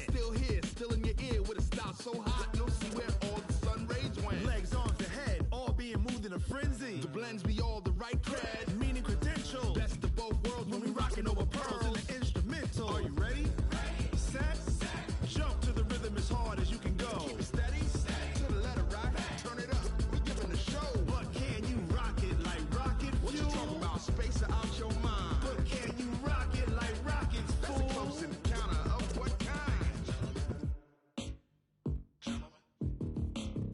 Still here, still in your ear with a style so hot, no see where all the sun rays went. Legs, arms, and head, all being moved in a frenzy. The blends be all the right cred, meaning credentials. best of both worlds when we rockin' over pearls. In the instrumental. Are you ready? Set. Jump to the rhythm as hard as you can go. Keep it steady, to the letter right, turn it up, we giving the show. But can you rock it like rocket fuel? What you talking about, space or out your mind? But can you rock it like rockets, That's fool? a close encounter of what kind?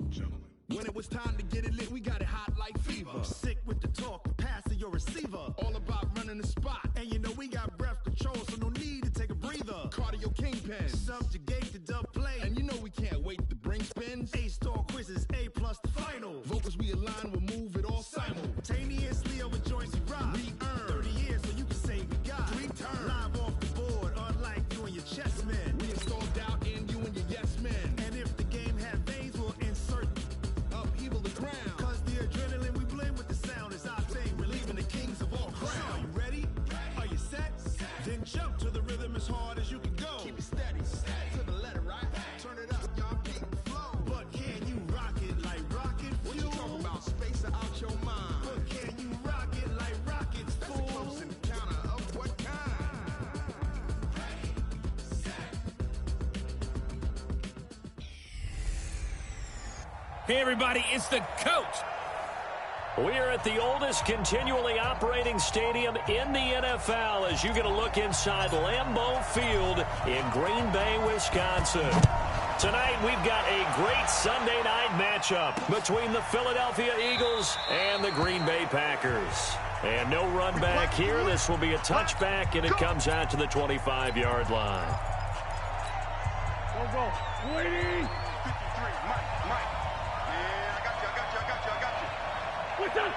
Gentlemen. When it was time to get it lit, we got it hot like fever. I'm sick with the talk, pass to your receiver. All about running the spot, And you know we got breath control, so no need to take a breather. cardio kingpin. Subjugate the dub play. And you know we can't wait to bring spins. A-star quizzes, A+ the final. Vocals we align, we'll move it all Simultaneously over joints we rock. We earn 30 years so you can say we got 3 turns. live off the board, unlike you and your chess men. We install doubt in you and your yes men. And if the game had veins, we'll insert. Upheaval the ground. Cause the adrenaline we blend with the sound is our thing. Relieving the kings of all crowns. Are you ready? Are you set? Then jump to the rhythm as hard as you can go. Keep it steady, to the letter right. Turn it up, y'all keep the flow. But can you rock it like rocket What fuel? you talking about, space or out your mind? But can you rock it like rockets, That's a fool? close encounter of what kind? Hey everybody, it's the coach. We're at the oldest continually operating stadium in the NFL as you get a look inside Lambeau Field in Green Bay, Wisconsin. Tonight we've got a great Sunday night matchup between the Philadelphia Eagles and the Green Bay Packers. And no run back here. This will be a touchback, and it comes out to the 25-yard line. Go. 53, Mike. Yeah, I got you. What's up?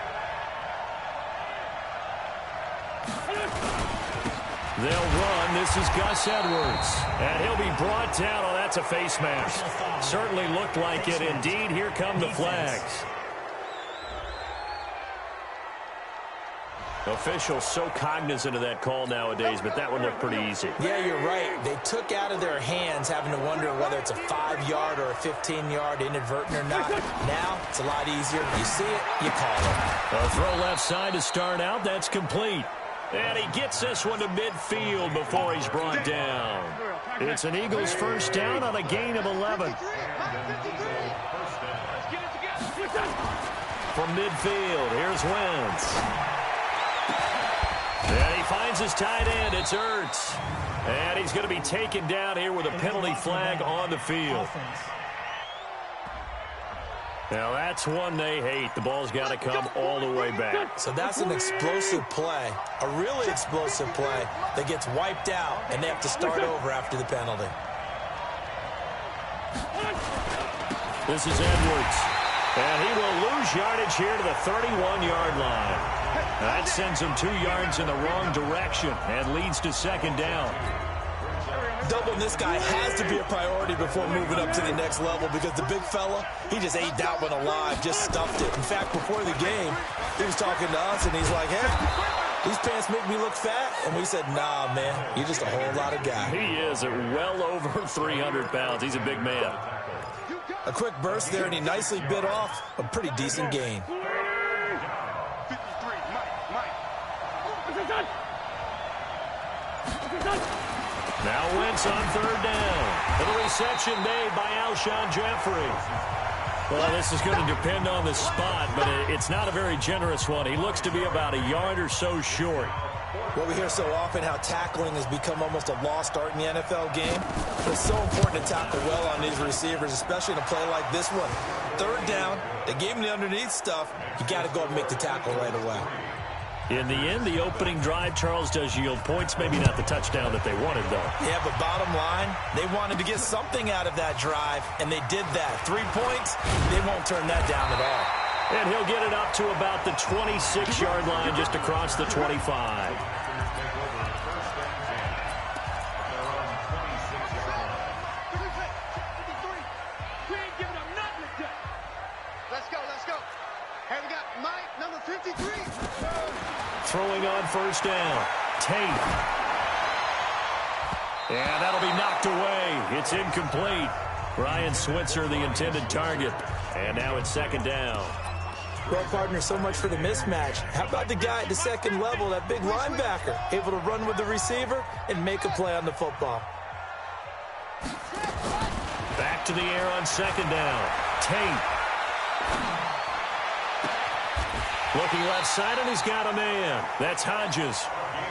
They'll run. This is Gus Edwards. And he'll be brought down. Oh, that's a face mask. Certainly looked like it. Indeed, here come the flags. Officials so cognizant of that call nowadays, but that one looked pretty easy. Yeah, you're right. They took out of their hands having to wonder whether it's a 5-yard or a 15-yard inadvertent or not. Now, it's a lot easier. You see it, you call it. A throw left side to start out. That's complete. And he gets this one to midfield before he's brought down. It's an Eagles first down on a gain of 11. From midfield, here's Wentz. And he finds his tight end. It's Ertz. And he's going to be taken down here with a penalty flag on the field. Now, that's one they hate. The ball's got to come all the way back. So that's an explosive play, a really explosive play that gets wiped out, and they have to start over after the penalty. This is Edwards. And he will lose yardage here to the 31-yard line. That sends him 2 yards in the wrong direction and leads to second down. Doubling this guy has to be a priority before moving up to the next level because the big fella, he just ate that one alive, just stuffed it. In fact, before the game, he was talking to us, and he's like, hey, these pants make me look fat. And we said, nah, man, you're just a whole lot of guy. He is at well over 300 pounds. He's a big man. A quick burst there, and he nicely bit off a pretty decent gain. 53, Mike. Now Wentz on third down. And the reception made by Alshon Jeffrey. Well, this is going to depend on the spot, but it's not a very generous one. He looks to be about a yard or so short. Well, we hear so often how tackling has become almost a lost art in the NFL game. But it's so important to tackle well on these receivers, especially in a play like this one. Third down, they gave him the underneath stuff. You got to go and make the tackle right away. In the end, the opening drive, Charles, does yield points. Maybe not the touchdown that they wanted, though. Yeah, but bottom line, they wanted to get something out of that drive, and they did that. 3 points, they won't turn that down at all. And he'll get it up to about the 26-yard line, just across the 25. Let's go. Hey, we got Mike, number 53. Throwing on first down. Tate. And that'll be knocked away. It's incomplete. Ryan Switzer, the intended target. And now it's second down. Well, partner, so much for the mismatch. How about the guy at the second level, that big linebacker, able to run with the receiver and make a play on the football? Back to the air on second down. Tate. Looking left side, and he's got a man. That's Hodges.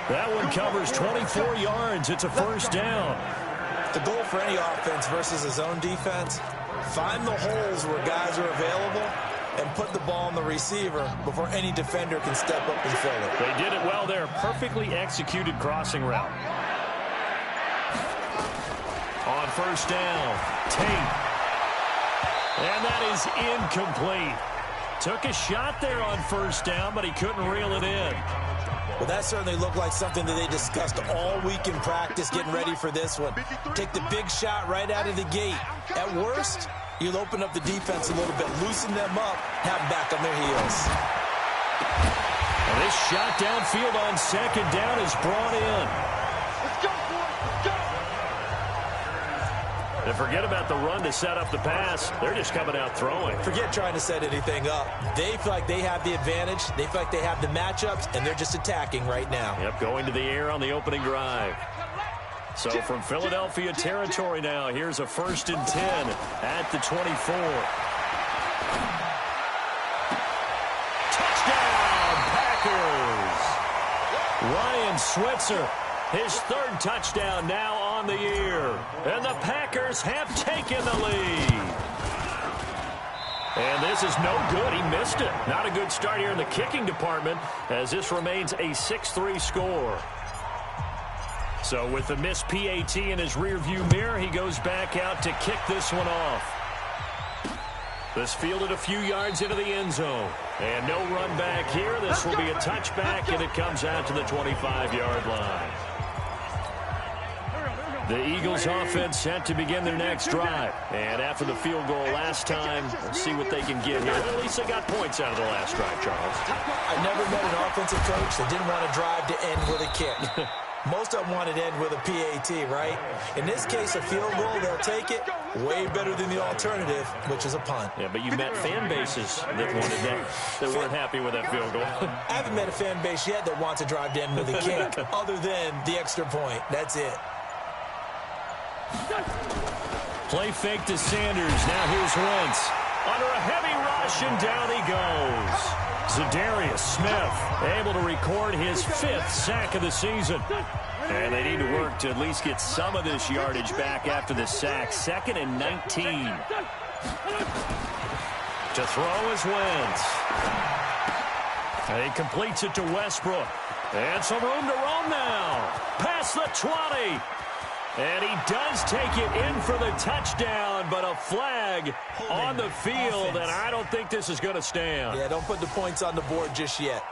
That one covers 24 yards. It's a first down. The goal for any offense versus a zone defense, find the holes where guys are available and put the ball on the receiver before any defender can step up and fill it. They did it well there. Perfectly executed crossing route. On first down, Tate. And that is incomplete. Took a shot there on first down, but he couldn't reel it in. Well, that certainly looked like something that they discussed all week in practice getting ready for this one. Take the big shot right out of the gate. At worst, you'll open up the defense a little bit, loosen them up, have them back on their heels. And this shot downfield on second down is brought in. And forget about the run to set up the pass. They're just coming out throwing. Forget trying to set anything up. They feel like they have the advantage. They feel like they have the matchups, and they're just attacking right now. Yep, going to the air on the opening drive. So from Philadelphia territory now, here's a 1st and 10 at the 24. Touchdown, Packers! Ryan Switzer, his 3rd touchdown now on the year. And the Packers have taken the lead. And this is no good. He missed it. Not a good start here in the kicking department as this remains a 6-3 score. So with the missed PAT in his rearview mirror, he goes back out to kick this one off. This fielded a few yards into the end zone. And no run back here. This will be a touchback, and it comes out to the 25-yard line. The Eagles offense set to begin their next drive. And after the field goal last time, let's see what they can get here. At least they got points out of the last drive, Charles. I never met an offensive coach that didn't want to drive to end with a kick. Most of them wanted to end with a PAT, right? In this case, a field goal, they'll take it. Way better than the alternative, which is a punt. Yeah, but you met fan bases that wanted that, that weren't happy with that field goal. I haven't met a fan base yet that wants to drive to end with a kick, other than the extra point. That's it. Play fake to Sanders. Now here's Wentz. Under a heavy rush, and down he goes. Zadarius Smith able to record his 5th sack of the season. And they need to work to at least get some of this yardage back after the sack. 2nd and 19. To throw is Wentz. He completes it to Westbrook. And some room to roam now. Past the 20. And he does take it in for the touchdown, but a flag on the field, and I don't think this is going to stand. Yeah, don't put the points on the board just yet.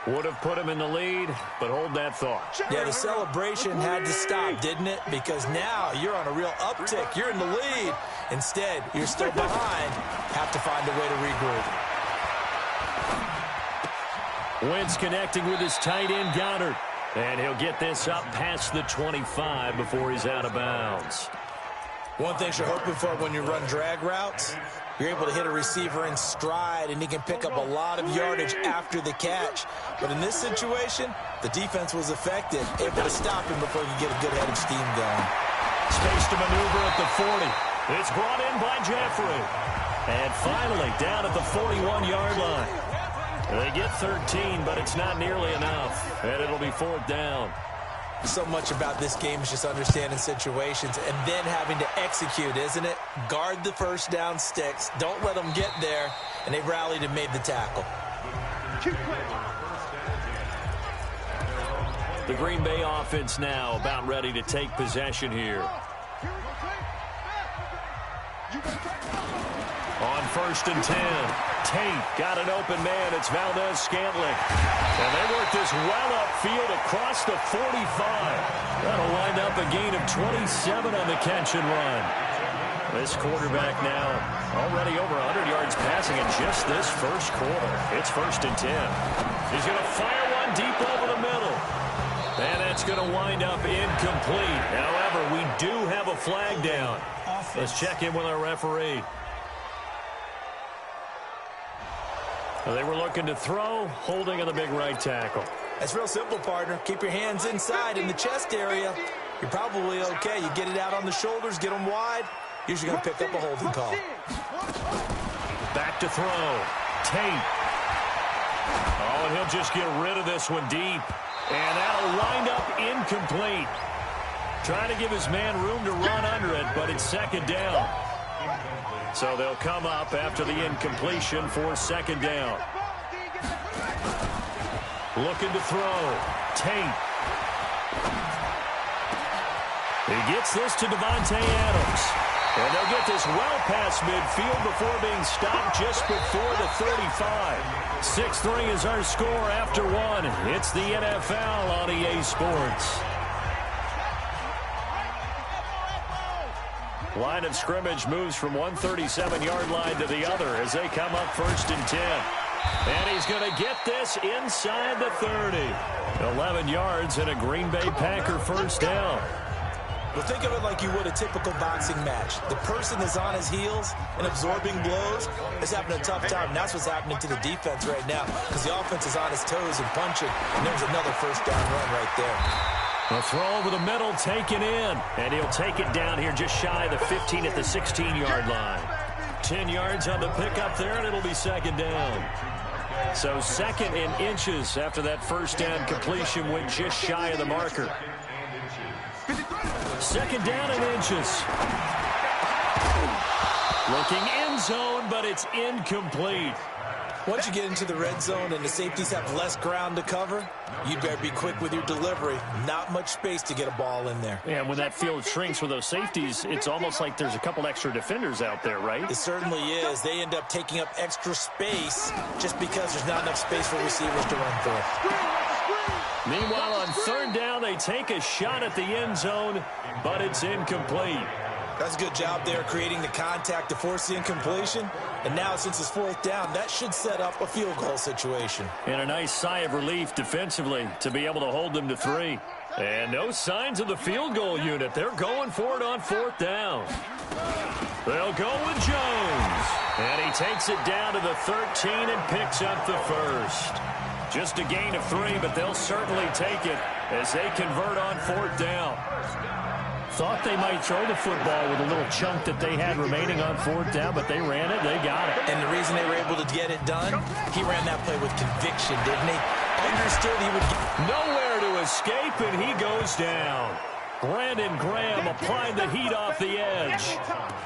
Would have put him in the lead, but hold that thought. Yeah, the celebration had to stop, didn't it? Because now you're on a real uptick. You're in the lead. Instead, you're still behind. Have to find a way to regroup. Wentz connecting with his tight end, Goddard. And he'll get this up past the 25 before he's out of bounds. One thing you're hoping for when you run drag routes, you're able to hit a receiver in stride, and he can pick up a lot of yardage after the catch. But in this situation, the defense was effective, able to stop him before he could get a good head of steam going. Space to maneuver at the 40. It's brought in by Jeffrey. And finally, down at the 41-yard line. They get 13, but it's not nearly enough. And it'll be 4th down. So much about this game is just understanding situations and then having to execute, isn't it? Guard the first down sticks. Don't let them get there. And they rallied and made the tackle. The Green Bay offense now about ready to take possession here. On 1st and 10, Tate got an open man. It's Valdez-Scantling. And they work this well upfield across the 45. That'll wind up a gain of 27 on the catch and run. This quarterback now already over 100 yards passing in just this first quarter. It's 1st and 10. He's going to fire one deep over the middle. And that's going to wind up incomplete. However, we do have a flag down. Let's check in with our referee. They were looking to throw, holding on the big right tackle. It's real simple, partner. Keep your hands inside in the chest area. You're probably okay. You get it out on the shoulders, get them wide. Usually going to pick up a holding call. Back to throw. Tate. Oh, and he'll just get rid of this one deep. And that'll wind up incomplete. Trying to give his man room to run under it, but it's second down. So they'll come up after the incompletion for second down. Looking to throw. Tate. He gets this to Devontae Adams. And they'll get this well past midfield before being stopped just before the 35. 6-3 is our score after one. It's the NFL on EA Sports. Line of scrimmage moves from one 37-yard line to the other as they come up 1st and 10. And he's going to get this inside the 30. 11 yards and a Green Bay Packer first down. Well, think of it like you would a typical boxing match. The person is on his heels and absorbing blows is having a tough time. And that's what's happening to the defense right now because the offense is on his toes and punching. And there's another first down run right there. A throw over the middle taken in. And he'll take it down here just shy of the 15 at the 16-yard line. 10 yards on the pickup there, and it'll be second down. So second and inches after that first down completion went just shy of the marker. Second down and inches. Looking end zone, but it's incomplete. Once you get into the red zone and the safeties have less ground to cover, you better be quick with your delivery. Not much space to get a ball in there. Yeah, when that field shrinks with those safeties, it's almost like there's a couple extra defenders out there, right? It certainly is. They end up taking up extra space just because there's not enough space for receivers to run through. Meanwhile, on third down, they take a shot at the end zone, but it's incomplete. That's a good job there creating the contact to force the incompletion. And now, since it's fourth down, that should set up a field goal situation. And a nice sigh of relief defensively to be able to hold them to 3. And no signs of the field goal unit. They're going for it on fourth down. They'll go with Jones. And he takes it down to the 13 and picks up the first. Just a gain of 3, but they'll certainly take it as they convert on fourth down. Thought they might throw the football with a little chunk that they had remaining on fourth down, but they ran it, they got it. And the reason they were able to get it done, he ran that play with conviction, didn't he? Understood he would get nowhere to escape, and he goes down. Brandon Graham applied the heat off the edge.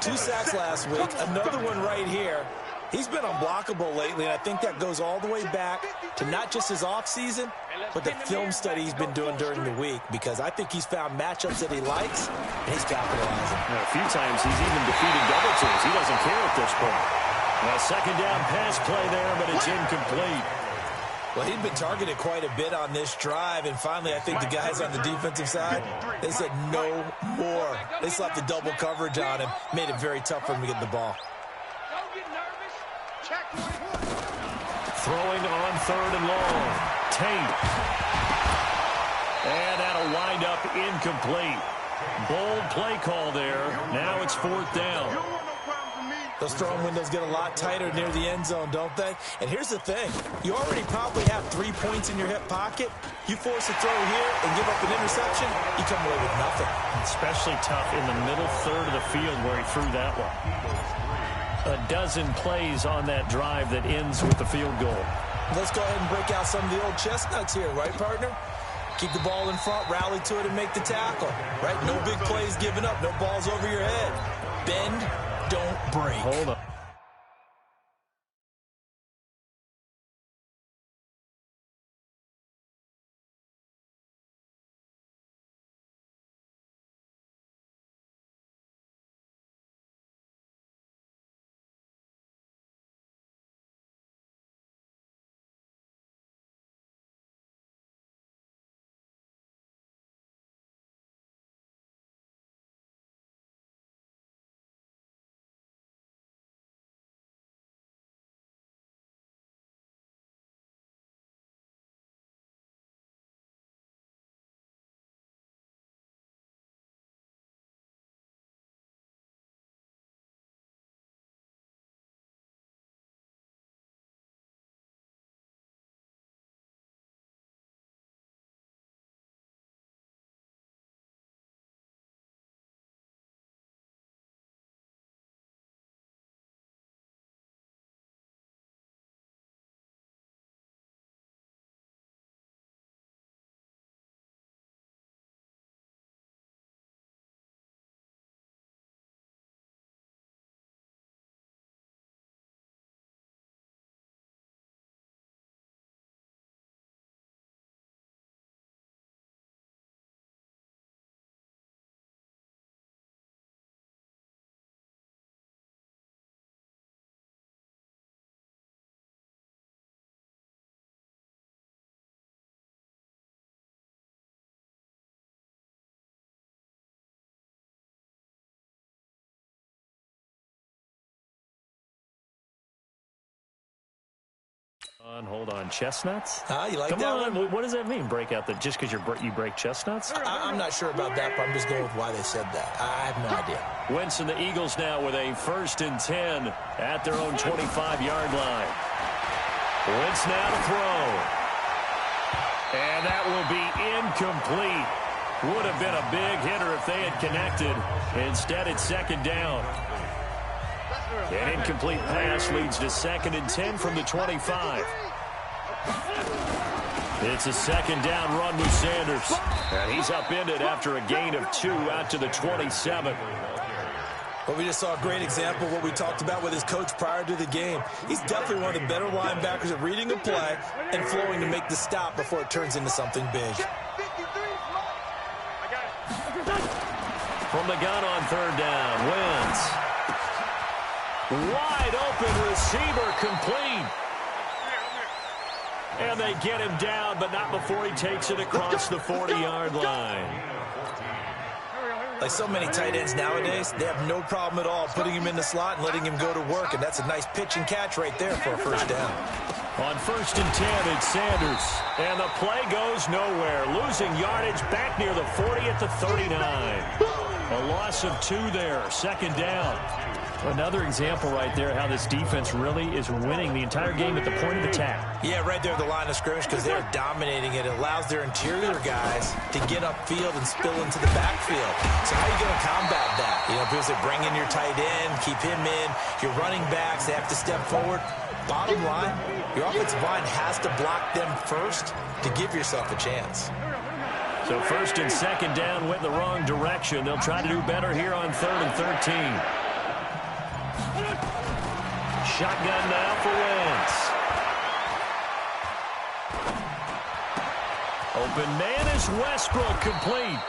2 sacks last week, another one right here. He's been unblockable lately, and I think that goes all the way back to not just his offseason, but the film study he's been doing during the week, because I think he's found matchups that he likes, and he's capitalizing. A few times he's even defeated double teams. He doesn't care at this point. A second down pass play there, but it's incomplete. Well, he'd been targeted quite a bit on this drive, and finally I think the guys on the defensive side, they said no more. They slapped the double coverage on him, made it very tough for him to get the ball. Throwing on third and long. Tate. And that'll wind up incomplete. Bold play call there. Now it's fourth down. Those throwing windows get a lot tighter near the end zone, don't they? And here's the thing. You already probably have 3 points in your hip pocket. You force a throw here and give up an interception, you come away with nothing. Especially tough in the middle third of the field where he threw that one. A dozen plays on that drive that ends with the field goal. Let's go ahead and break out some of the old chestnuts here, right, partner? Keep the ball in front, rally to it, and make the tackle, right? No big plays given up, no balls over your head. Bend, don't break. Hold on. Hold on, chestnuts? You like Come that on, one? what does that mean, break out just because you break chestnuts? I'm not sure about that, but I'm just going with why they said that. I have no idea. Wentz and the Eagles now with a 1st and 10 at their own 25-yard line. Wentz now to throw. And that will be incomplete. Would have been a big hitter if they had connected. Instead, it's 2nd down. An incomplete pass leads to 2nd and 10 from the 25. It's a 2nd down run with Sanders. And he's upended after a gain of 2 out to the 27. Well, we just saw a great example of what we talked about with his coach prior to the game. He's definitely one of the better linebackers at reading a play and flowing to make the stop before it turns into something big. From the gun on 3rd down, Wentz. Wide open receiver complete. And they get him down, but not before he takes it across the 40-yard line. Like so many tight ends nowadays, they have no problem at all putting him in the slot and letting him go to work, and that's a nice pitch and catch right there for a 1st down. On 1st and 10, it's Sanders. And the play goes nowhere. Losing yardage back near the 40 at the 39. A loss of 2 there, 2nd down. Another example right there how this defense really is winning the entire game at the point of attack. Yeah, right there at the line of scrimmage because they're dominating it. It allows their interior guys to get upfield and spill into the backfield. So how are you going to combat that? You know, because they bring in your tight end, keep him in. Your running backs, they have to step forward. Bottom line, your offensive line has to block them first to give yourself a chance. So 1st and 2nd down went the wrong direction. They'll try to do better here on 3rd and 13. Shotgun now for Wentz. Open man is Westbrook, complete.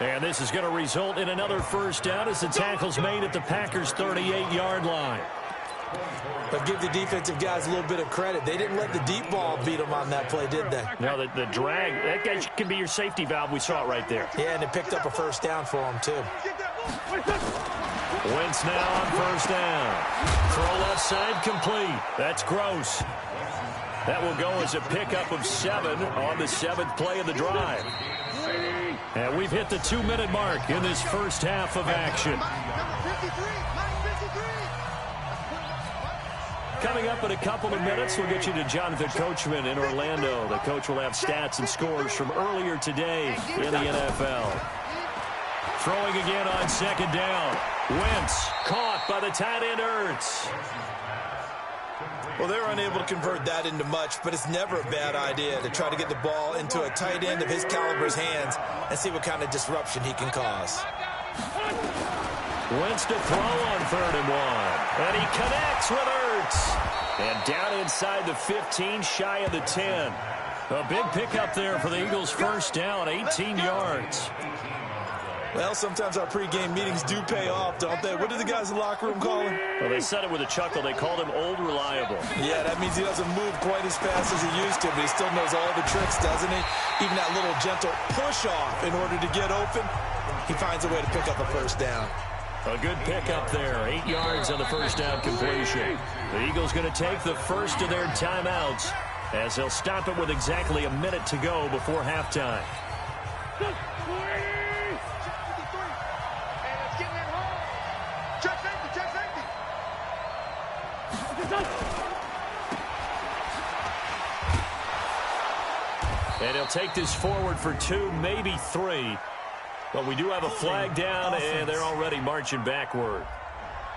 And this is going to result in another 1st down as the tackle's made at the Packers' 38-yard line. But give the defensive guys a little bit of credit. They didn't let the deep ball beat them on that play, did they? No, the drag, that guy can be your safety valve. We saw it right there. Yeah, and it picked up a 1st down for them, too. Wentz now on 1st down. Throw left side complete. That's Gross. That will go as a pickup of 7 on the 7th play of the drive. And we've hit the 2-minute mark in this first half of action. Coming up in a couple of minutes, we'll get you to Jonathan Coachman in Orlando. The coach will have stats and scores from earlier today in the NFL. Throwing again on 2nd down. Wentz caught by the tight end Ertz. Well, they were unable to convert that into much, but it's never a bad idea to try to get the ball into a tight end of his caliber's hands and see what kind of disruption he can cause. Wentz to throw on 3rd and 1. And he connects with Ertz. And down inside the 15, shy of the 10. A big pickup there for the Eagles' 1st down, 18 yards. Well, sometimes our pregame meetings do pay off, don't they? What did the guys in the locker room call him? Well, they said it with a chuckle. They called him Old Reliable. Yeah, that means he doesn't move quite as fast as he used to, but he still knows all the tricks, doesn't he? Even that little gentle push-off in order to get open, he finds a way to pick up a 1st down. A good pickup there. 8 yards on the 1st down completion. The Eagles going to take the first of their timeouts as they'll stop it with exactly a minute to go before halftime. And he'll take this forward for 2, maybe 3. But we do have a flag down, and they're already marching backward.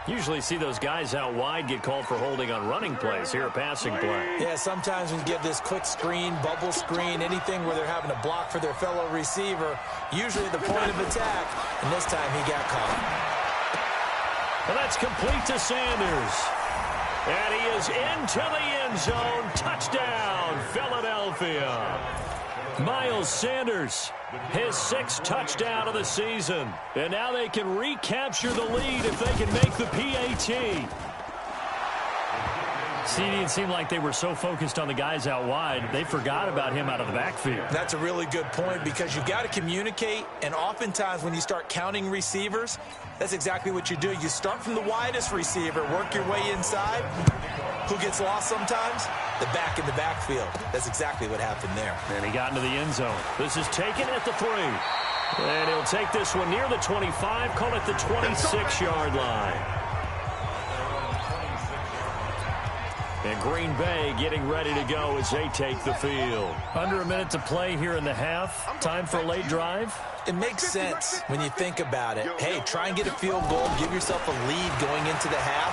Usually see those guys out wide get called for holding on running plays. Here, a passing play. Yeah, sometimes when you get this quick screen, bubble screen, anything where they're having to block for their fellow receiver, usually at the point of attack, and this time he got caught. And that's complete to Sanders. And he is into the end zone. Touchdown, Philadelphia. Miles Sanders, his 6th touchdown of the season. And now they can recapture the lead if they can make the PAT. See, it seemed like they were so focused on the guys out wide, they forgot about him out of the backfield. That's a really good point because you've got to communicate, and oftentimes when you start counting receivers, that's exactly what you do. You start from the widest receiver, work your way inside, Who gets lost sometimes? The back in the backfield. That's exactly what happened there. And he got into the end zone. This is taken at the 3. And he'll take this one near the 25, call it the 26-yard line. And Green Bay getting ready to go as they take the field. Under a minute to play here in the half. Time for a late drive. It makes sense when you think about it. Hey, try and get a field goal, give yourself a lead going into the half.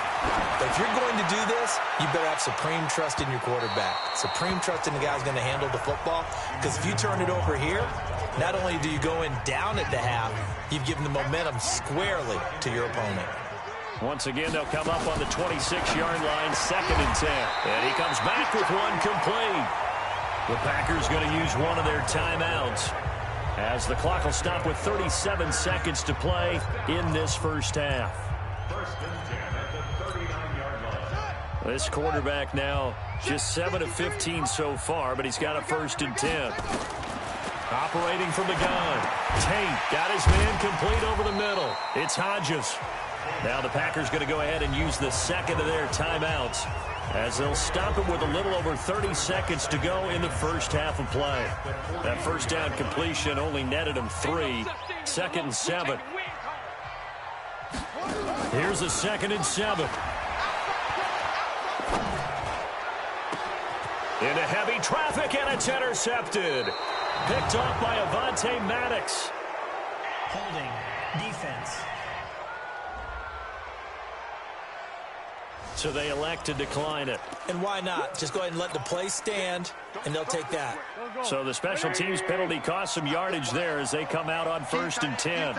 But if you're going to do this, you better have supreme trust in your quarterback. Supreme trust in the guy who's going to handle the football. Because if you turn it over here, not only do you go in down at the half, you've given the momentum squarely to your opponent. Once again, they'll come up on the 26-yard line, 2nd and 10. And he comes back with one complete. The Packers going to use one of their timeouts, as the clock will stop with 37 seconds to play in this first half. This quarterback now just 7 of 15 so far, but he's got a 1st and 10. Operating from the gun. Tate got his man complete over the middle. It's Hodges. Now the Packers going to go ahead and use the 2nd of their timeouts, as they'll stop it with a little over 30 seconds to go in the first half of play. That first down completion only netted him 3. 2nd and 7. Here's a 2nd and 7. Into heavy traffic, and it's intercepted. Picked off by Avonte Maddox. Holding. Defense. So they elect to decline it. And why not? Just go ahead and let the play stand, and they'll take that. So the special teams penalty cost some yardage there as they come out on 1st and 10.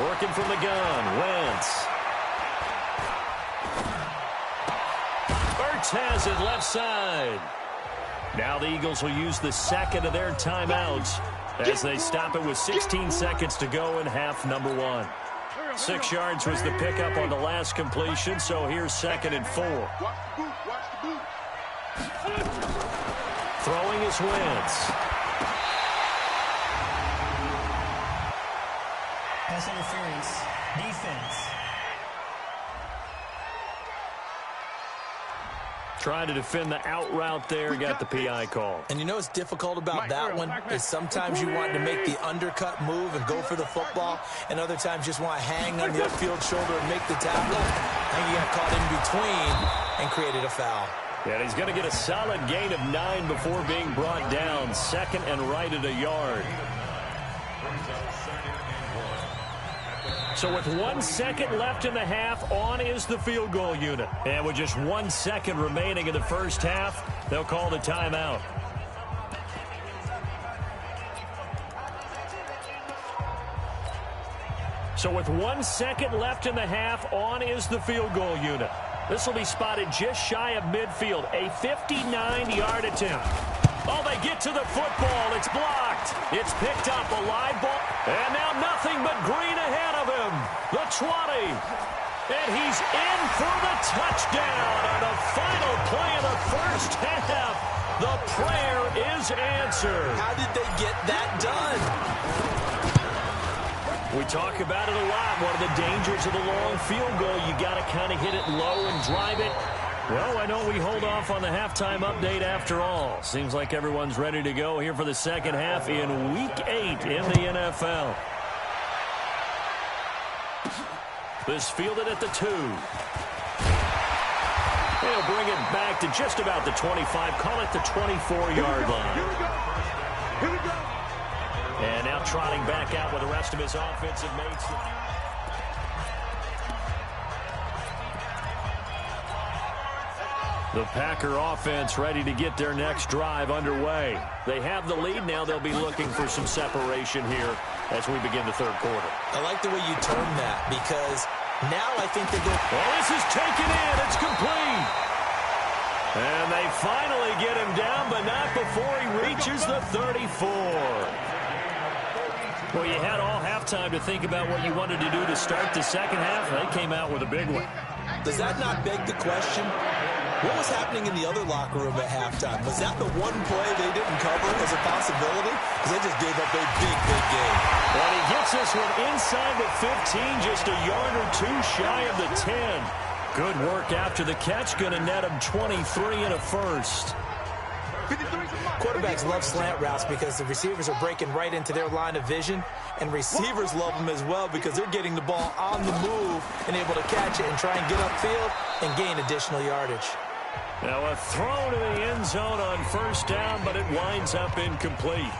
Working from the gun, Wentz. Ertz has it left side. Now the Eagles will use the 2nd of their timeouts as they stop it with 16 seconds to go in half number 1. 6 yards was the pickup on the last completion, so here's 2nd and 4. Throwing is Wentz. Pass interference. Defense. Trying to defend the out route there, got the PI call. And you know what's difficult about that one is sometimes you want to make the undercut move and go for the football, and other times just want to hang on the upfield shoulder and make the tackle. I think he got caught in between and created a foul. And he's going to get a solid gain of 9 before being brought down. 2nd and right at a yard. So with 1 second left in the half, on is the field goal unit. And with just 1 second remaining in the first half, they'll call the timeout. So with 1 second left in the half, on is the field goal unit. This will be spotted just shy of midfield. A 59-yard attempt. Oh, they get to the football. It's blocked. It's picked up, a live ball. And now nothing but green ahead of him. The 20. And he's in for the touchdown on the final play of the first half. The prayer is answered. How did they get that done? We talk about it a lot. One of the dangers of the long field goal, you got to kind of hit it low and drive it. Well, why don't we hold off on the halftime update after all? Seems like everyone's ready to go here for the second half in Week 8 in the NFL. This fielded at the 2. They'll bring it back to just about the 25. Call it the 24-yard line. Here we go. And now trotting back out with the rest of his offensive mates. The Packer offense ready to get their next drive underway. They have the lead. Now they'll be looking for some separation here as we begin the third quarter. I like the way you term that, because now I think they go. Well, this is taken in. It's complete. And they finally get him down, but not before he reaches the 34. Well, you had all halftime to think about what you wanted to do to start the second half. They came out with a big one. Does that not beg the question? What was happening in the other locker room at halftime? Was that the one play they didn't cover as a possibility? Because they just gave up a big, big game. And he gets this one inside the 15, just a yard or two shy of the 10. Good work after the catch. Going to net him 23 and a first. Quarterbacks love slant routes because the receivers are breaking right into their line of vision, and receivers love them as well because they're getting the ball on the move and able to catch it and try and get upfield and gain additional yardage. Now a throw to the end zone on first down, but it winds up incomplete.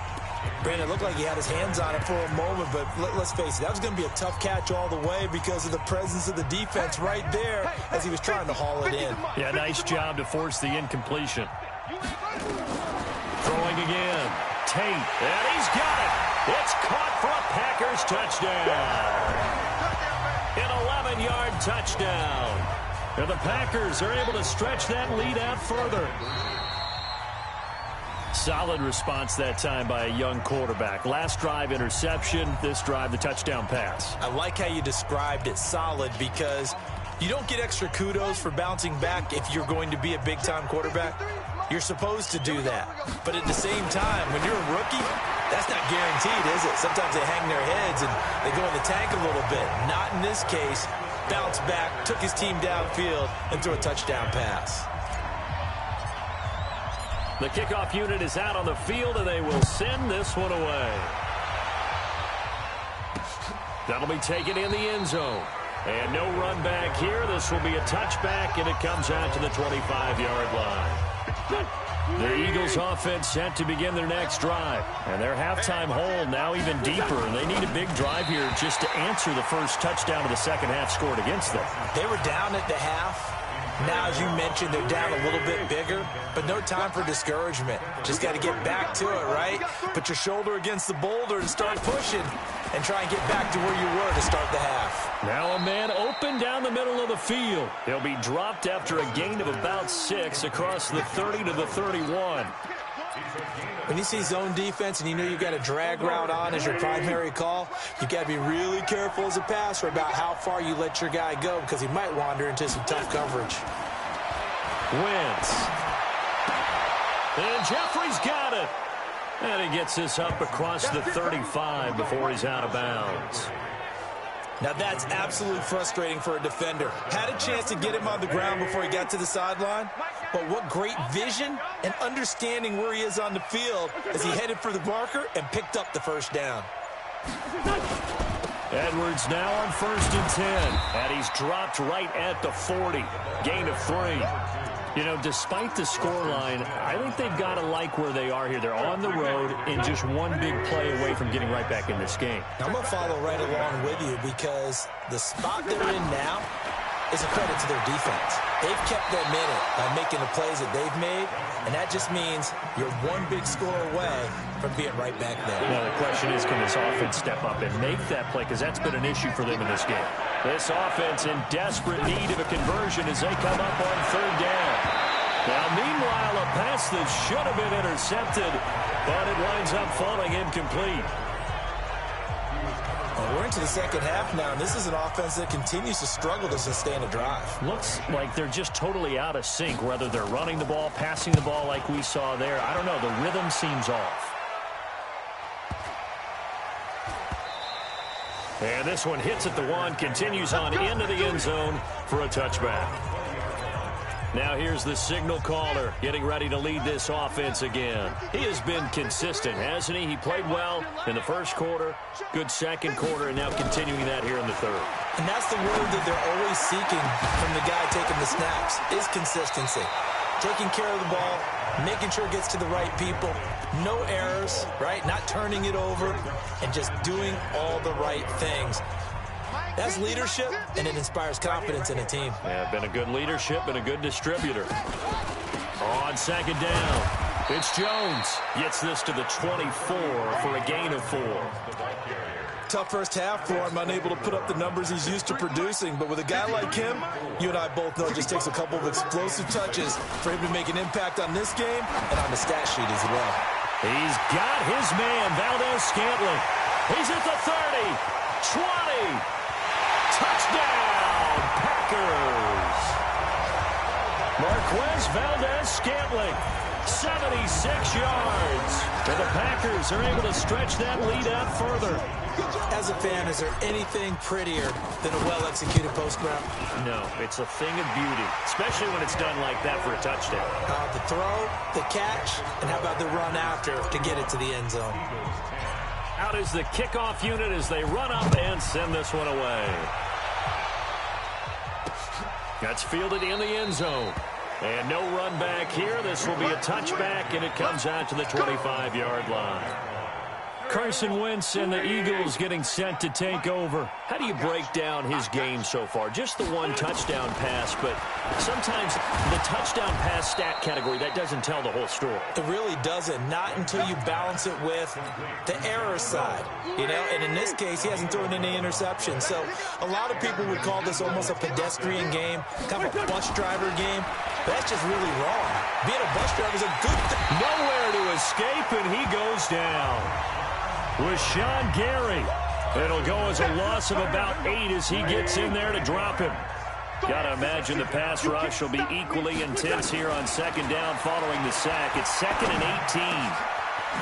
Brandon, it looked like he had his hands on it for a moment, but let's face it, that was going to be a tough catch all the way because of the presence of the defense right there as he was trying to haul it in. Yeah, nice job to force the incompletion. Throwing again. Tate, and he's got it. It's caught for a Packers touchdown. An 11-yard touchdown. And the Packers are able to stretch that lead out further. Solid response that time by a young quarterback. Last drive, interception. This drive, the touchdown pass. I like how you described it, solid, because you don't get extra kudos for bouncing back if you're going to be a big-time quarterback. You're supposed to do that. But at the same time, when you're a rookie, that's not guaranteed, is it? Sometimes they hang their heads and they go in the tank a little bit. Not in this case. Bounced back, took his team downfield, and threw a touchdown pass. The kickoff unit is out on the field, and they will send this one away. That'll be taken in the end zone. And no run back here. This will be a touchback, and it comes out to the 25-yard line. The Eagles offense set to begin their next drive. And their halftime hole now even deeper. And they need a big drive here just to answer the first touchdown of the second half scored against them. They were down at the half. Now, as you mentioned, they're down a little bit bigger, but no time for discouragement. Just got to get back to it, right? Put your shoulder against the boulder and start pushing and try and get back to where you were to start the half. Now a man open down the middle of the field. He'll be dropped after a gain of about 6 across the 30 to the 31. When you see zone defense and you know you've got a drag route on as your primary call, you've got to be really careful as a passer about how far you let your guy go because he might wander into some tough coverage. Wentz. And Jeffrey's got it. And he gets this up across the 35 before he's out of bounds. Now that's absolutely frustrating for a defender. Had a chance to get him on the ground before he got to the sideline, but what great vision and understanding where he is on the field as he headed for the marker and picked up the first down. Edwards now on 1st and 10, and he's dropped right at the 40. Gain of 3. You know, despite the scoreline, I think they've got to like where they are here. They're on the road and just one big play away from getting right back in this game. Now, I'm going to follow right along with you because the spot they're in now is a credit to their defense. They've kept them in it by making the plays that they've made, and that just means you're one big score away from being right back there. Now, the question is, can this offense step up and make that play? Because that's been an issue for them in this game. This offense in desperate need of a conversion as they come up on 3rd down. Now, meanwhile, a pass that should have been intercepted, but it winds up falling incomplete. Well, we're into the second half now, and this is an offense that continues to struggle to sustain a drive. Looks like they're just totally out of sync, whether they're running the ball, passing the ball like we saw there. I don't know. The rhythm seems off. And this one hits at the 1, continues on into the end zone for a touchback. Now here's the signal caller getting ready to lead this offense again. He has been consistent, hasn't he? He played well in the first quarter, good second quarter, and now continuing that here in the third. And that's the word that they're always seeking from the guy taking the snaps, is consistency. Taking care of the ball, making sure it gets to the right people, no errors, right? Not turning it over, and just doing all the right things. That's leadership, and it inspires confidence in a team. Yeah, been a good leadership and a good distributor. On 2nd down, it's Jones. Gets this to the 24 for a gain of 4. Tough first half for him, unable to put up the numbers he's used to producing. But with a guy like him, you and I both know it just takes a couple of explosive touches for him to make an impact on this game and on the stat sheet as well. He's got his man, Valdez-Scantling. He's at the 30, 20. Touchdown, Packers. Marquez Valdez-Scantling, 76 yards. And the Packers are able to stretch that lead out further. As a fan, is there anything prettier than a well-executed post route? No, it's a thing of beauty, especially when it's done like that for a touchdown. The throw, the catch, and how about the run after to get it to the end zone? Out is the kickoff unit as they run up and send this one away. That's fielded in the end zone. And no run back here. This will be a touchback, and it comes out to the 25-yard line. Carson Wentz and the Eagles getting set to take over. How do you break down his game so far? Just the one touchdown pass, but sometimes the touchdown pass stat category, that doesn't tell the whole story. It really doesn't, not until you balance it with the error side. And in this case, he hasn't thrown any interceptions. So a lot of people would call this almost a pedestrian game, kind of a bus driver game. But that's just really wrong. Being a bus driver is a good thing. Nowhere to escape, and he goes down. With Sean Gary. It'll go as a loss of about 8 as he gets in there to drop him. Got to imagine the pass rush will be equally intense here on second down following the sack. It's 2nd and 18.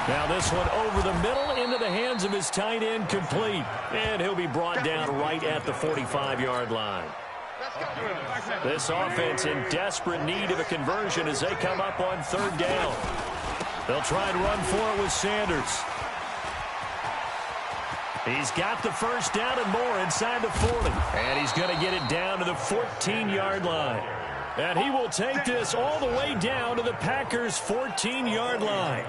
Now this one over the middle into the hands of his tight end, complete. And he'll be brought down right at the 45-yard line. This offense in desperate need of a conversion as they come up on 3rd down. They'll try and run for it with Sanders. He's got the first down and more inside the 40. And he's going to get it down to the 14-yard line. And he will take this all the way down to the Packers' 14-yard line.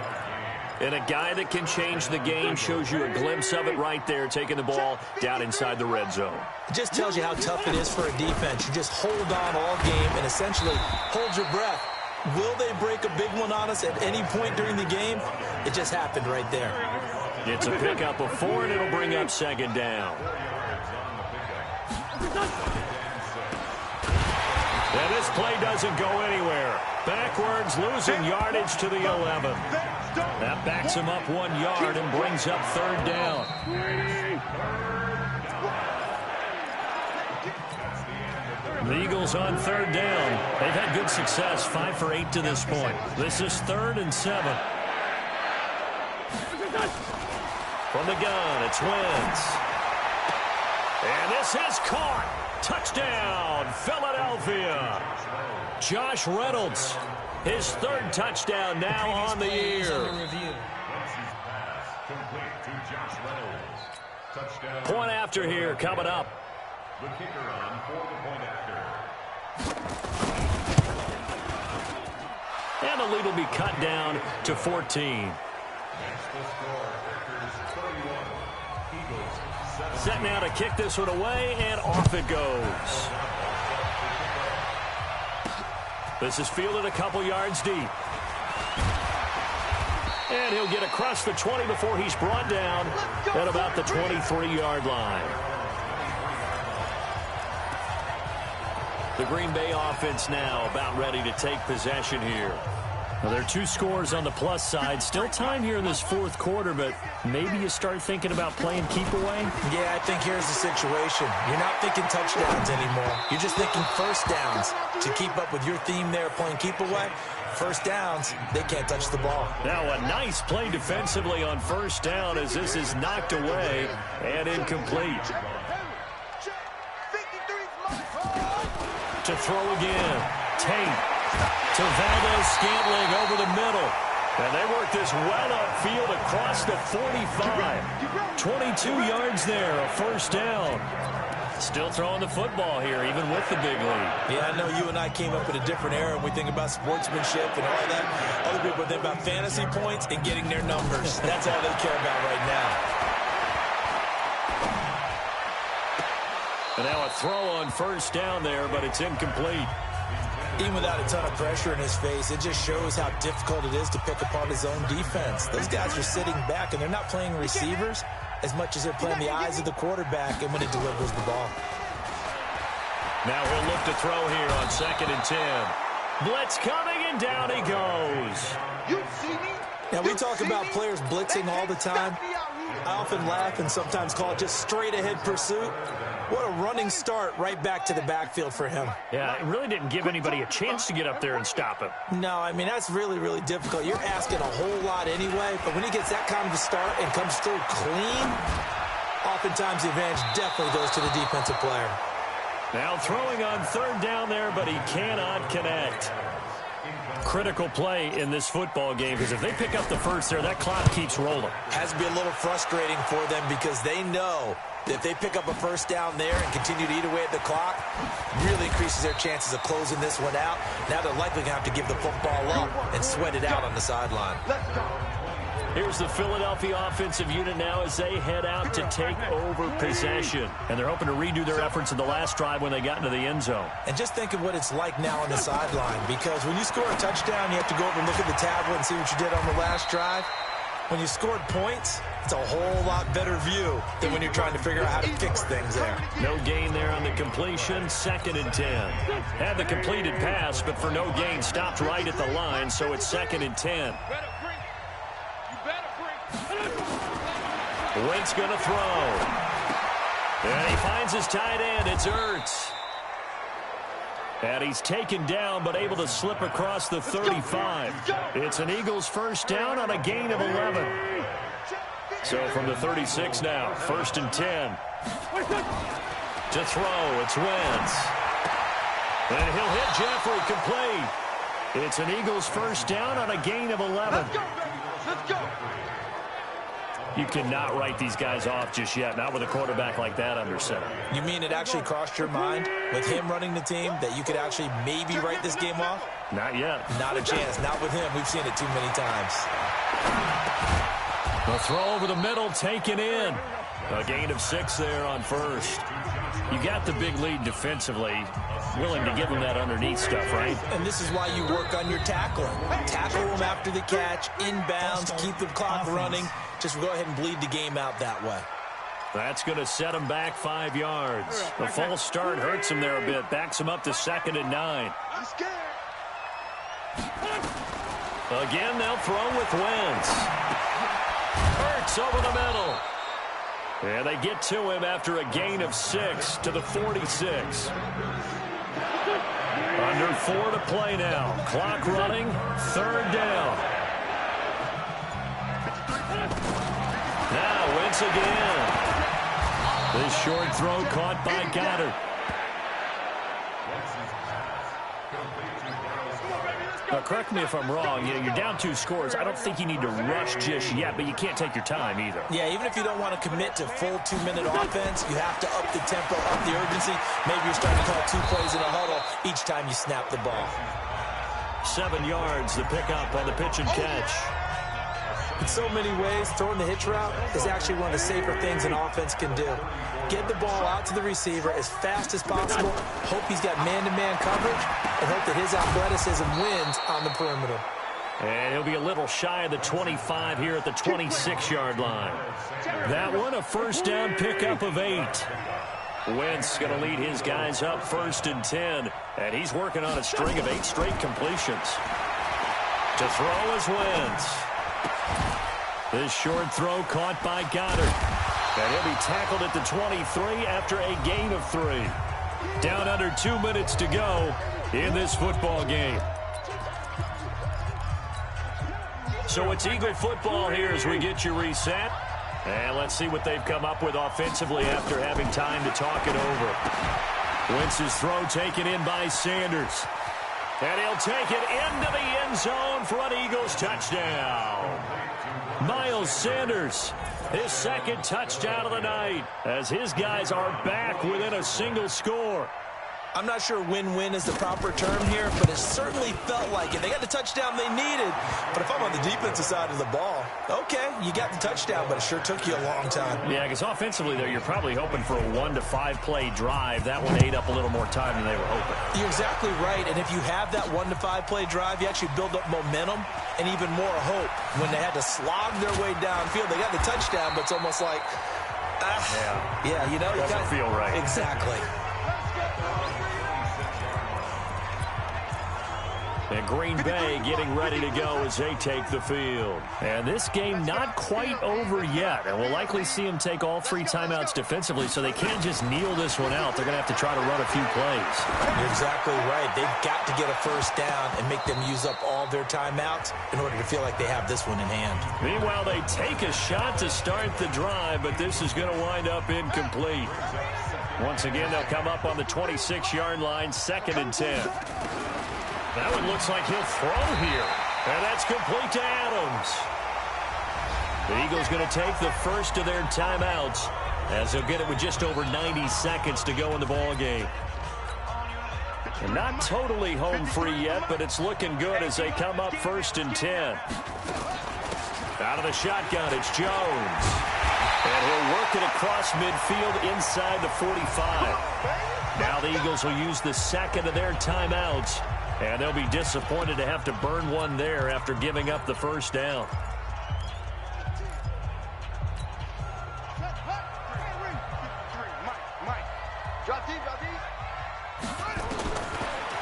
And a guy that can change the game, shows you a glimpse of it right there, taking the ball down inside the red zone. It just tells you how tough it is for a defense. You just hold on all game and essentially hold your breath. Will they break a big one on us at any point during the game? It just happened right there. It's a pickup of 4, and it'll bring up 2nd down. And this play doesn't go anywhere. Backwards, losing yardage to the 11. That backs him up 1 yard and brings up 3rd down. The Eagles on 3rd down. They've had good success, 5 for 8 to this point. This is 3rd and 7. From the gun, it's Wentz. And this is caught. Touchdown, Philadelphia. Josh Reynolds, his 3rd touchdown now on the year. Point after here coming up. The kicker on for the point after. And the lead will be cut down to 14. Set now to kick this one away, and off it goes. This is fielded a couple yards deep. And he'll get across the 20 before he's brought down at about the 23-yard line. The Green Bay offense now about ready to take possession here. Well, there are 2 scores on the plus side. Still time here in this 4th quarter, but maybe you start thinking about playing keep away? Yeah, I think here's the situation. You're not thinking touchdowns anymore. You're just thinking first downs. To keep up with your theme there, playing keep away, first downs, they can't touch the ball. Now a nice play defensively on 1st down as this is knocked away and incomplete. To throw again. Tate. To Valdez-Scantling over the middle. And they work this well upfield across the 45. 22 yards there, a 1st down. Still throwing the football here, even with the big lead. Yeah, I know you and I came up in a different era, and we think about sportsmanship and all that. Other people think about fantasy points and getting their numbers. That's all they care about right now. And now a throw on 1st down there, but it's incomplete. Even without a ton of pressure in his face, it just shows how difficult it is to pick apart his own defense. Those guys are sitting back, and they're not playing receivers as much as they're playing the eyes of the quarterback and when he delivers the ball. Now he'll look to throw here on 2nd and 10. Blitz coming, and down he goes. Now, we talk about players blitzing all the time. I often laugh and sometimes call it just straight-ahead pursuit. What a running start right back to the backfield for him. Yeah, it really didn't give anybody a chance to get up there and stop him. No, I mean, that's really, really difficult. You're asking a whole lot anyway, but when he gets that kind of a start and comes through clean, Oftentimes, the advantage definitely goes to the defensive player. Now throwing on third down there, but he cannot connect. Critical play in this football game, because if they pick up the first there, that clock keeps rolling. Has to be a little frustrating for them because they know that if they pick up a first down there and continue to eat away at the clock, really increases their chances of closing this one out. Now they're likely going to have to give the football up and sweat it out on the sideline. Here's the Philadelphia offensive unit now as they head out to take over possession. And they're hoping to redo their efforts in the last drive when they got into the end zone. And just think of what it's like now on the sideline, because when you score a touchdown, you have to go over and look at the tablet and see what you did on the last drive. When you scored points, it's a whole lot better view than when you're trying to figure out how to fix things there. No gain there on the completion, 2nd and 10. Had the completed pass, but for no gain, stopped right at the line, so it's 2nd and 10. Wentz going to throw. And he finds his tight end. It's Ertz. And he's taken down, but able to slip across the 35. It's an Eagles first down on a gain of 11. So from the 36 now, 1st and 10. To throw, it's Wentz. And he'll hit Jeffrey complete. It's an Eagles first down on a gain of 11. Let's go. You cannot write these guys off just yet, not with a quarterback like that under center. You mean it actually crossed your mind with him running the team that you could actually maybe write this game off? Not yet. Not a chance. Not with him. We've seen it too many times. The throw over the middle, taken in. A gain of 6 there on first. You got the big lead defensively. Willing to give them that underneath stuff, right? And this is why you work on your tackling. Tackle them after the catch, inbounds, keep the clock running. Just go ahead and bleed the game out that way. That's going to set him back 5 yards. The false start hurts him there a bit. Backs him up to 2nd and 9. Again, they'll throw with Wentz. Hurts over the middle. And they get to him after a gain of 6 to the 46. Under 4 to play now. Clock running. 3rd down. Now Wentz again. This short throw caught by Goddard. Now, correct me if I'm wrong. You're down 2 scores. I don't think you need to rush just yet, but you can't take your time either. Yeah, even if you don't want to commit to full 2-minute offense, you have to up the tempo, up the urgency. Maybe you're starting to call 2 plays in a huddle each time you snap the ball. 7 yards, the pickup on the pitch and catch. In so many ways, throwing the hitch route is actually one of the safer things an offense can do. Get the ball out to the receiver as fast as possible, hope he's got man-to-man coverage, and hope that his athleticism wins on the perimeter. And he'll be a little shy of the 25 here at the 26-yard line. That one, a first down pickup of 8. Wentz going to lead his guys up 1st and 10, and he's working on a string of 8 straight completions. To throw is Wentz. This short throw caught by Goddard. And he'll be tackled at the 23 after a gain of 3. Down under 2 minutes to go in this football game. So it's Eagle football here as we get you reset. And let's see what they've come up with offensively after having time to talk it over. Wentz's throw taken in by Sanders. And he'll take it into the end zone for an Eagles touchdown. Miles Sanders, his 2nd touchdown of the night, as his guys are back within a single score. I'm not sure win-win is the proper term here, but it certainly felt like it. They got the touchdown they needed, but if I'm on the defensive side of the ball, okay, you got the touchdown, but it sure took you a long time. Yeah, because offensively, though, you're probably hoping for a 1 to 5 play drive. That one ate up a little more time than they were hoping. You're exactly right, and if you have that 1 to 5 play drive, you actually build up momentum and even more hope. When they had to slog their way downfield, they got the touchdown, but it's almost like, yeah, you know, doesn't feel right. Exactly. And Green Bay getting ready to go as they take the field. And this game not quite over yet. And we'll likely see them take all 3 timeouts defensively, so they can't just kneel this one out. They're going to have to try to run a few plays. You're exactly right. They've got to get a first down and make them use up all their timeouts in order to feel like they have this one in hand. Meanwhile, they take a shot to start the drive, but this is going to wind up incomplete. Once again, they'll come up on the 26-yard line, 2nd and 10. That one looks like he'll throw here. And that's complete to Adams. The Eagles going to take the first of their timeouts as they'll get it with just over 90 seconds to go in the ball game. And not totally home free yet, but it's looking good as they come up 1st and 10. Out of the shotgun, it's Jones. And he'll work it across midfield inside the 45. Now the Eagles will use the 2nd of their timeouts. And they'll be disappointed to have to burn one there after giving up the first down.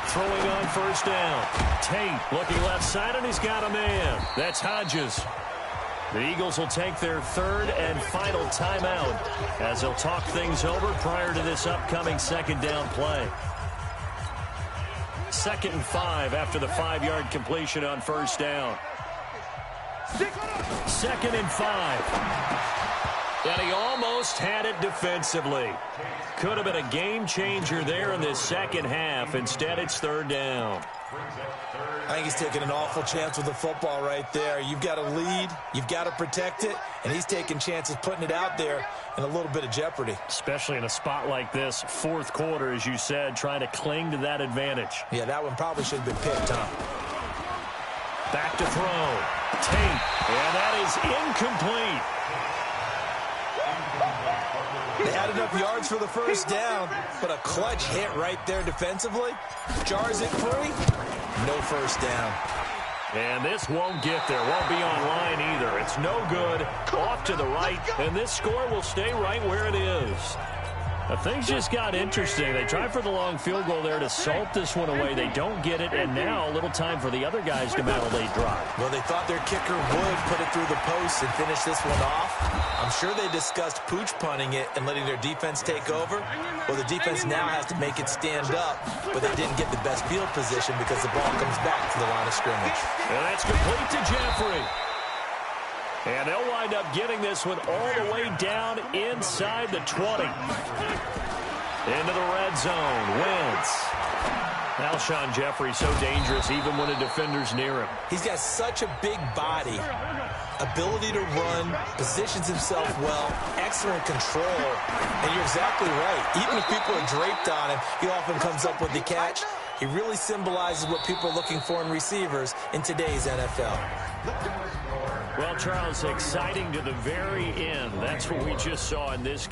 Throwing on first down. Tate looking left side, and he's got a man. That's Hodges. The Eagles will take their 3rd and final timeout as they'll talk things over prior to this upcoming 2nd down play. 2nd and 5 after the 5-yard completion on first down. 2nd and 5. And he almost had it defensively. Could have been a game changer there in this second half. Instead, it's 3rd down. I think he's taking an awful chance with the football right there. You've got to lead, you've got to protect it, and he's taking chances putting it out there in a little bit of jeopardy. Especially in a spot like this, 4th quarter, as you said, trying to cling to that advantage. Yeah, that one probably should have been picked, huh? Back to throw. Tate, and that is incomplete. They had enough yards for the first down, but a clutch hit right there defensively jars it free. No first down. And this won't get there. Won't be online either. It's no good. Off to the right, and this score will stay right where it is. Now, things just got interesting. They tried for the long field goal there to salt this one away. They don't get it, and now a little time for the other guys to mount a late drive. Well, they thought their kicker would put it through the post and finish this one off. I'm sure they discussed pooch punting it and letting their defense take over. Well, the defense now has to make it stand up, but they didn't get the best field position because the ball comes back to the line of scrimmage. And that's complete to Jeffrey. And they'll wind up getting this one all the way down inside the 20. Into the red zone. Wentz. Alshon Jeffrey so dangerous even when a defender's near him. He's got such a big body, ability to run, positions himself well, excellent control. And you're exactly right. Even if people are draped on him, he often comes up with the catch. He really symbolizes what people are looking for in receivers in today's NFL. Well, Charles, exciting to the very end. That's what we just saw in this